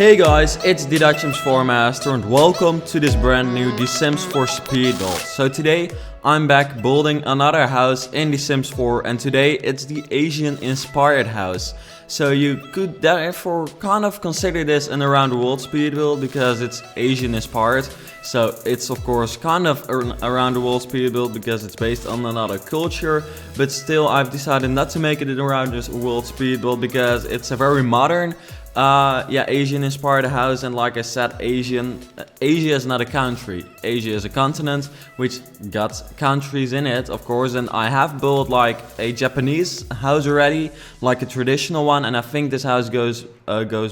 Hey guys, it's the Sims 4 Master and welcome to this brand new The Sims 4 speed build. So today I'm back building another house in The Sims 4 and today it's the Asian inspired house. So you could therefore kind of consider this an around the world speed build because it's Asian inspired. So it's of course kind of an around the world speed build because it's based on another culture, but still I've decided not to make it an around the world speed build because it's a very modern Asian inspired house, and like I said, Asia is not a country. Asia is a continent which got countries in it, of course, and I have built like a Japanese house already, like a traditional one, and I think this house goes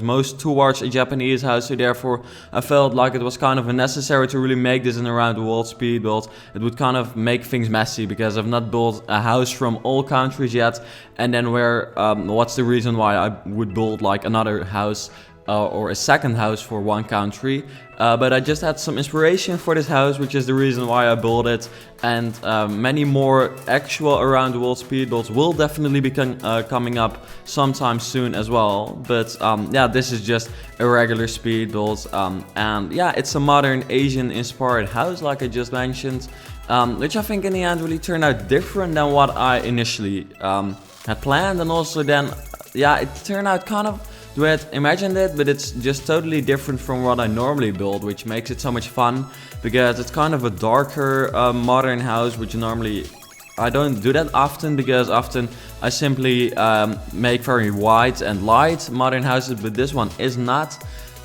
most towards a Japanese house, so therefore I felt like it was kind of necessary to really make this an around the world speed build. It would kind of make things messy because I've not built a house from all countries yet, and then what's the reason why I would build like another house or a second house for one country, but I just had some inspiration for this house, which is the reason why I built it, and many more actual around the world speed builds will definitely be coming up sometime soon as well, but this is just a regular speed build, and yeah, it's a modern Asian inspired house like I just mentioned, which I think in the end really turned out different than what I initially had planned, and also then it turned out kind of the way I imagined it, but it's just totally different from what I normally build, which makes it so much fun because it's kind of a darker modern house, which normally I don't do that often because often I simply make very white and light modern houses, but this one is not.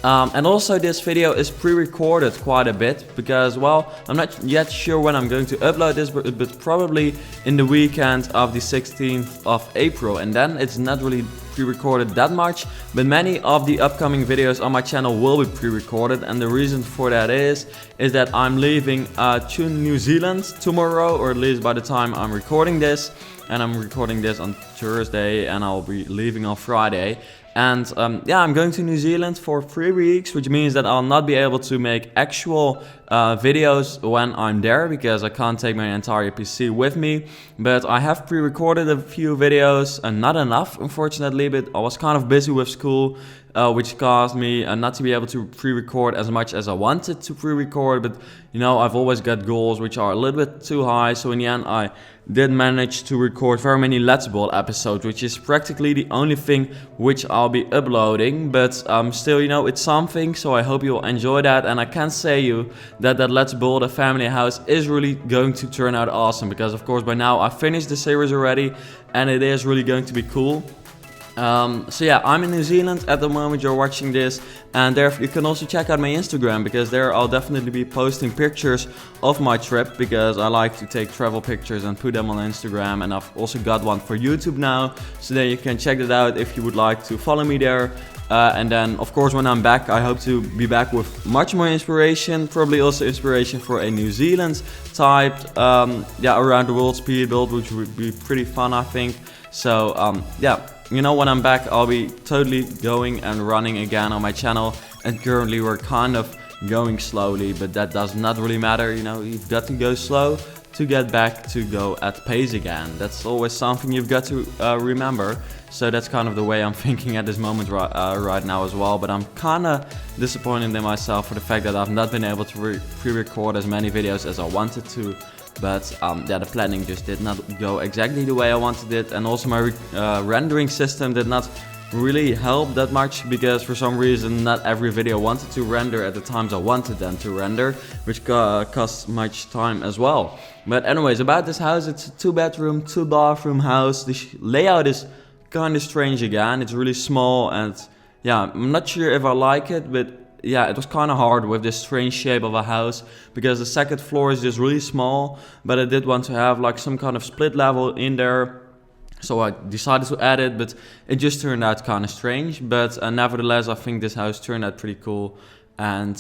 And also this video is pre-recorded quite a bit because, well, I'm not yet sure when I'm going to upload this, but probably in the weekend of the 16th of April, and then it's not really pre-recorded that much, but many of the upcoming videos on my channel will be pre-recorded, and the reason for that is that I'm leaving to New Zealand tomorrow, or at least by the time I'm recording this, and I'm recording this on Thursday and I'll be leaving on Friday. And I'm going to New Zealand for 3 weeks, which means that I'll not be able to make actual videos when I'm there because I can't take my entire PC with me. But I have pre-recorded a few videos, and not enough unfortunately, but I was kind of busy with school, which caused me not to be able to pre-record as much as I wanted to pre-record. But you know, I've always got goals which are a little bit too high, so in the end I did manage to record very many Let's Build episodes, which is practically the only thing which I'll be uploading, but still, you know, it's something, so I hope you'll enjoy that. And I can say you that Let's Build a Family House is really going to turn out awesome, because of course by now I finished the series already and it is really going to be cool. So yeah, I'm in New Zealand at the moment you're watching this, and therefore you can also check out my Instagram because there I'll definitely be posting pictures of my trip because I like to take travel pictures and put them on Instagram, and I've also got one for YouTube now, so then you can check that out if you would like to follow me there. And then of course when I'm back I hope to be back with much more inspiration, probably also inspiration for a New Zealand type around the world speed build, which would be pretty fun I think. So you know, when I'm back I'll be totally going and running again on my channel, and currently we're kind of going slowly, but that does not really matter, you know, you've got to go slow to get back to go at pace again. That's always something you've got to remember. So that's kind of the way I'm thinking at this moment right now as well, but I'm kind of disappointed in myself for the fact that I've not been able to pre-record as many videos as I wanted to. But the planning just did not go exactly the way I wanted it, and also my rendering system did not really help that much because for some reason not every video wanted to render at the times I wanted them to render, which costs much time as well. But anyways, about this house, it's a 2-bedroom, 2-bathroom house. The layout is kind of strange again, it's really small, and yeah, I'm not sure if I like it, but yeah, it was kind of hard with this strange shape of a house because the second floor is just really small, but I did want to have like some kind of split level in there, so I decided to add it, but it just turned out kind of strange. But nevertheless I think this house turned out pretty cool, and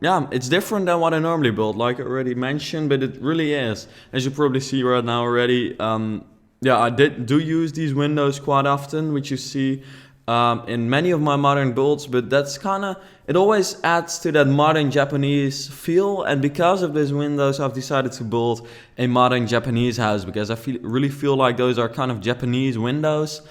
it's different than what I normally build, like I already mentioned, but it really is, as you probably see right now already. I do use these windows quite often, which you see in many of my modern builds, but that's it always adds to that modern Japanese feel, and because of these windows I've decided to build a modern Japanese house because I really feel like those are kind of Japanese windows.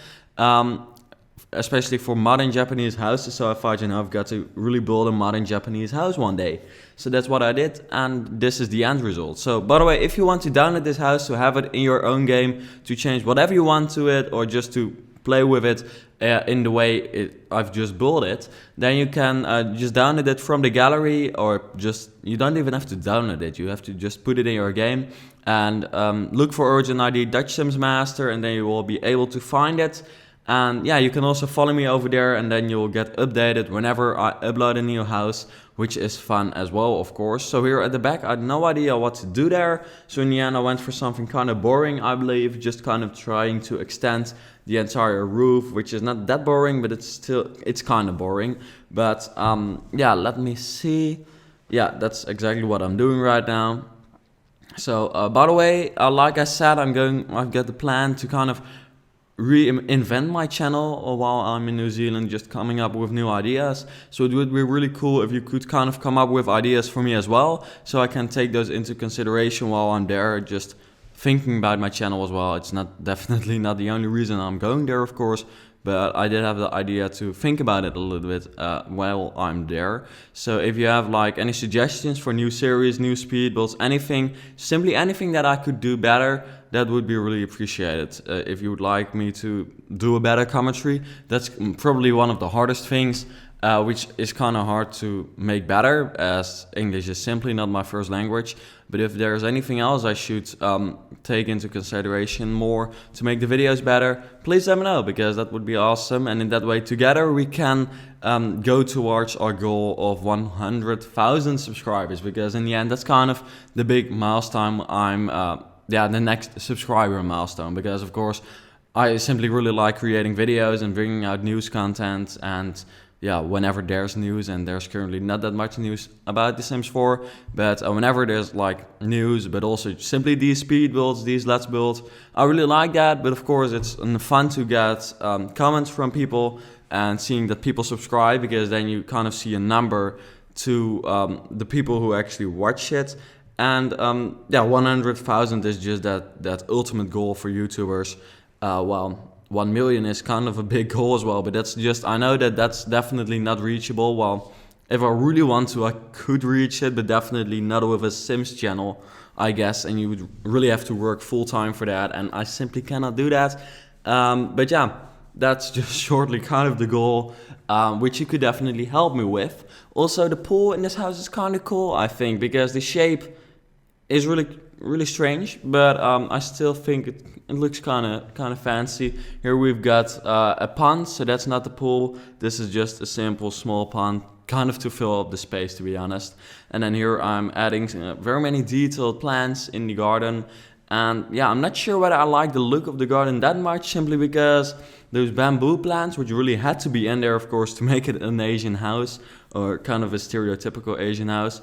especially for modern Japanese houses. So I thought, I've got to really build a modern Japanese house one day. So that's what I did, and this is the end result. So by the way, if you want to download this house to have it in your own game, to change whatever you want to it, or just to play with it in the way I've just built it, then you can just download it from the gallery, or you don't even have to download it. You have to just put it in your game and look for Origin ID Dutch Sims Master, and then you will be able to find it. And yeah, you can also follow me over there, and then you'll get updated whenever I upload a new house, which is fun as well, of course. So here at the back, I had no idea what to do there. So in the end, I went for something kind of boring, I believe, just kind of trying to extend the entire roof, which is not that boring, but it's kind of boring. But yeah, let me see. Yeah, that's exactly what I'm doing right now. So by the way, like I said, I've got the plan to kind of reinvent my channel while I'm in New Zealand, just coming up with new ideas. So it would be really cool if you could kind of come up with ideas for me as well, so I can take those into consideration while I'm there, just thinking about my channel as well. It's definitely not the only reason I'm going there, of course, but I did have the idea to think about it a little bit while I'm there. So if you have like any suggestions for new series, new speed builds, anything, simply anything that I could do better, that would be really appreciated. If you would like me to do a better commentary, that's probably one of the hardest things, which is kind of hard to make better, as English is simply not my first language. But if there's anything else I should take into consideration more to make the videos better, please let me know, because that would be awesome. And in that way, together we can go towards our goal of 100,000 subscribers, because in the end, that's kind of the big milestone the next subscriber milestone, because of course I simply really like creating videos and bringing out news content, and yeah, whenever there's news, and there's currently not that much news about The Sims 4, but whenever there's like news, but also simply these speed builds, these let's builds, I really like that. But of course it's fun to get comments from people and seeing that people subscribe, because then you kind of see a number to the people who actually watch it. And yeah, 100,000 is just that ultimate goal for YouTubers. Well, 1 million is kind of a big goal as well, but I know that's definitely not reachable. Well, if I really want to, I could reach it, but definitely not with a Sims channel, I guess. And you would really have to work full time for that, and I simply cannot do that. But yeah, that's just shortly kind of the goal, which you could definitely help me with. Also, the pool in this house is kind of cool, I think, because the shape is really strange, but I still think it looks kind of fancy. Here we've got a pond, so that's not the pool. This is just a simple small pond, kind of to fill up the space, to be honest. And then here I'm adding very many detailed plants in the garden. And yeah, I'm not sure whether I like the look of the garden that much, simply because those bamboo plants, which really had to be in there, of course, to make it an Asian house, or kind of a stereotypical Asian house.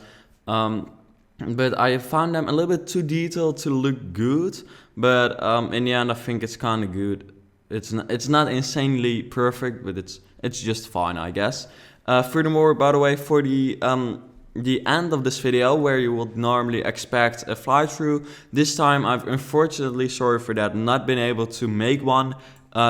But I found them a little bit too detailed to look good. But in the end, I think it's kind of good. It's not insanely perfect, but it's just fine, I guess. Furthermore, by the way, for the end of this video, where you would normally expect a fly-through, this time I've unfortunately, sorry for that, not been able to make one,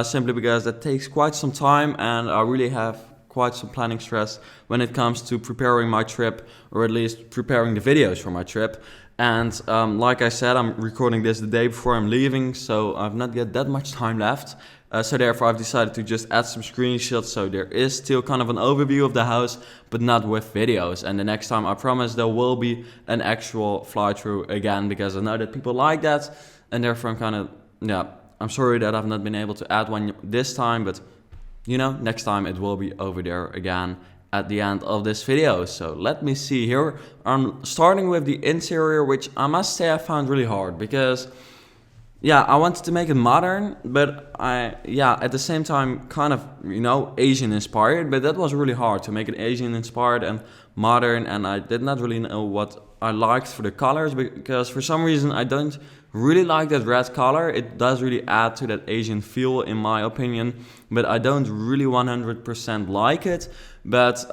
simply because that takes quite some time, and I really have quite some planning stress when it comes to preparing my trip, or at least preparing the videos for my trip. And like I said, I'm recording this the day before I'm leaving, so I've not got that much time left. So therefore I've decided to just add some screenshots, so there is still kind of an overview of the house, but not with videos. And the next time, I promise, there will be an actual fly-through again, because I know that people like that, and therefore I'm sorry that I've not been able to add one this time, but next time it will be over there again at the end of this video. So let me see here. I'm starting with the interior, which I must say I found really hard, because yeah, I wanted to make it modern, but at the same time kind of, Asian inspired, but that was really hard to make it Asian inspired and modern, and I did not really know what I liked for the colors, because for some reason I don't really like that red color. It does really add to that Asian feel, in my opinion, but I don't really 100% like it. But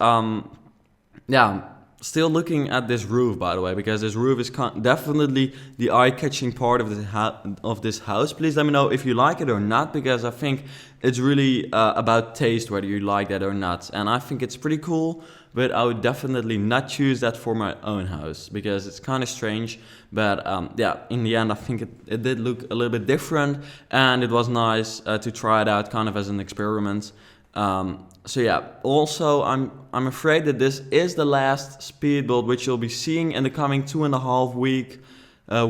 still looking at this roof, by the way, because this roof is definitely the eye-catching part of this house. Please let me know if you like it or not, because I think it's really about taste, whether you like that or not. And I think it's pretty cool, but I would definitely not choose that for my own house, because it's kind of strange. But yeah, in the end, I think it did look a little bit different, and it was nice to try it out kind of as an experiment. So yeah, also I'm afraid that this is the last speed build which you'll be seeing in the coming 2.5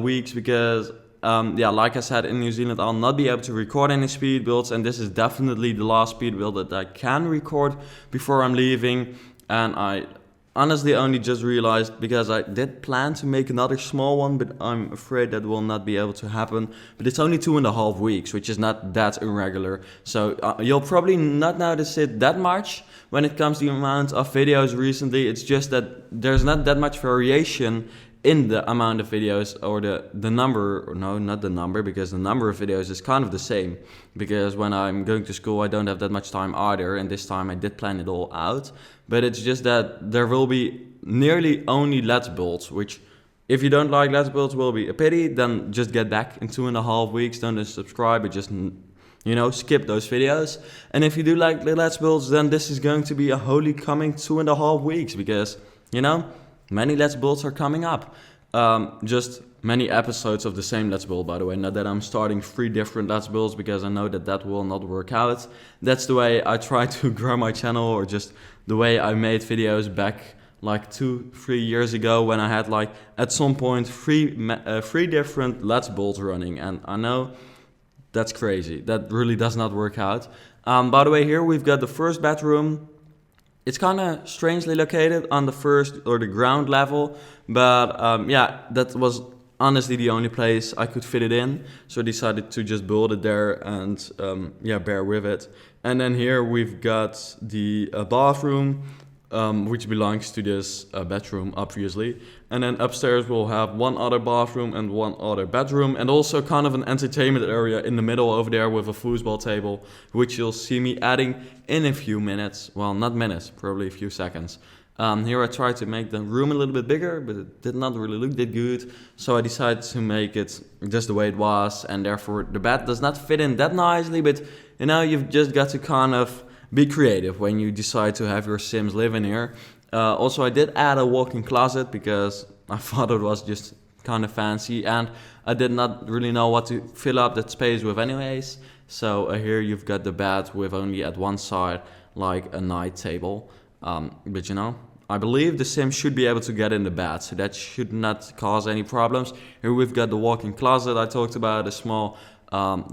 weeks, because yeah, like I said, in New Zealand I'll not be able to record any speed builds, and this is definitely the last speed build that I can record before I'm leaving. And I honestly only just realized, because I did plan to make another small one, but I'm afraid that will not be able to happen. But it's only 2.5 weeks, which is not that irregular. So you'll probably not notice it that much when it comes to the amount of videos recently. It's just that there's not that much variation in the amount of videos, or the number, or no, not the number, because the number of videos is kind of the same. Because when I'm going to school, I don't have that much time either, and this time I did plan it all out. But it's just that there will be nearly only Let's Builds, which, if you don't like Let's Builds, will be a pity. Then just get back in 2.5 weeks, don't unsubscribe, but just, you know, skip those videos. And if you do like the Let's Builds, then this is going to be a wholly coming 2.5 weeks, because, you know, many Let's Builds are coming up. Just many episodes of the same Let's Build, by the way. Not that I'm starting 3 different Let's Builds, because I know that that will not work out. That's the way I try to grow my channel, or just the way I made videos back like 2-3 years ago, when I had like at some point 3 different Let's Builds running. And I know that's crazy. That really does not work out. By the way, here we've got the first bedroom. It's kind of strangely located on the first or the ground level, but yeah, that was honestly the only place I could fit it in, so I decided to just build it there, and yeah, bear with it. And then here we've got the bathroom, which belongs to this bedroom, obviously. And then upstairs we'll have one other bathroom and one other bedroom, and also kind of an entertainment area in the middle over there with a foosball table, which you'll see me adding in a few minutes. Well, not minutes, probably a few seconds. Here I tried to make the room a little bit bigger, but it did not really look that good. So I decided to make it just the way it was, and therefore the bed does not fit in that nicely. But you know, you've just got to kind of be creative when you decide to have your Sims live in here. Also, I did add a walk-in closet, because I thought it was just kind of fancy, and I did not really know what to fill up that space with anyways. So here you've got the bed with only at one side like a night table. But you know, I believe the Sims should be able to get in the bed, so that should not cause any problems. Here we've got the walk-in closet I talked about, a small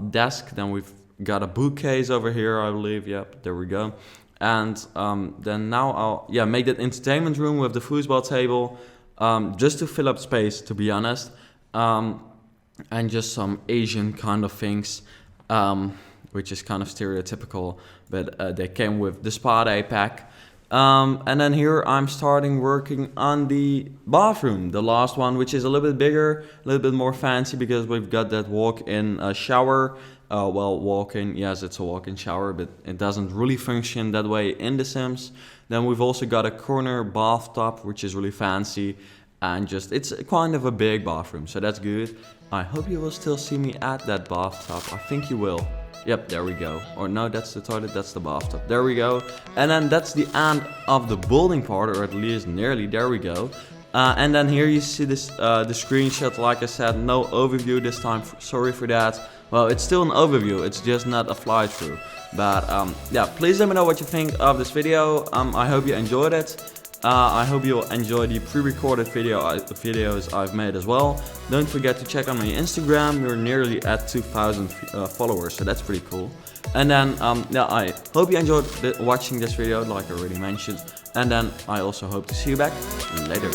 desk. Then we've got a bookcase over here, I believe. Yep, there we go. And then now I'll make that entertainment room with the foosball table, just to fill up space, to be honest. And just some Asian kind of things, which is kind of stereotypical, but they came with the spa day pack. And then here I'm starting working on the bathroom, the last one, which is a little bit bigger, a little bit more fancy, because we've got that walk-in shower. Well, walk-in, yes, it's a walk-in shower, but it doesn't really function that way in The Sims. Then we've also got a corner bathtub, which is really fancy, and just, it's kind of a big bathroom, so that's good. I hope you will still see me at that bathtub. I think you will. Yep, there we go. Or no, that's the toilet, that's the bathtub. There we go. And then that's the end of the building part, or at least nearly, there we go. And then here you see this the screenshot. Like I said, no overview this time, sorry for that. Well, it's still an overview, it's just not a fly through. But yeah, please let me know what you think of this video. I hope you enjoyed it. I hope you'll enjoy the pre-recorded videos I've made as well. Don't forget to check out my Instagram. We're nearly at 2,000 followers, so that's pretty cool. And then yeah, I hope you enjoyed watching this video, like I already mentioned. And then I also hope to see you back later.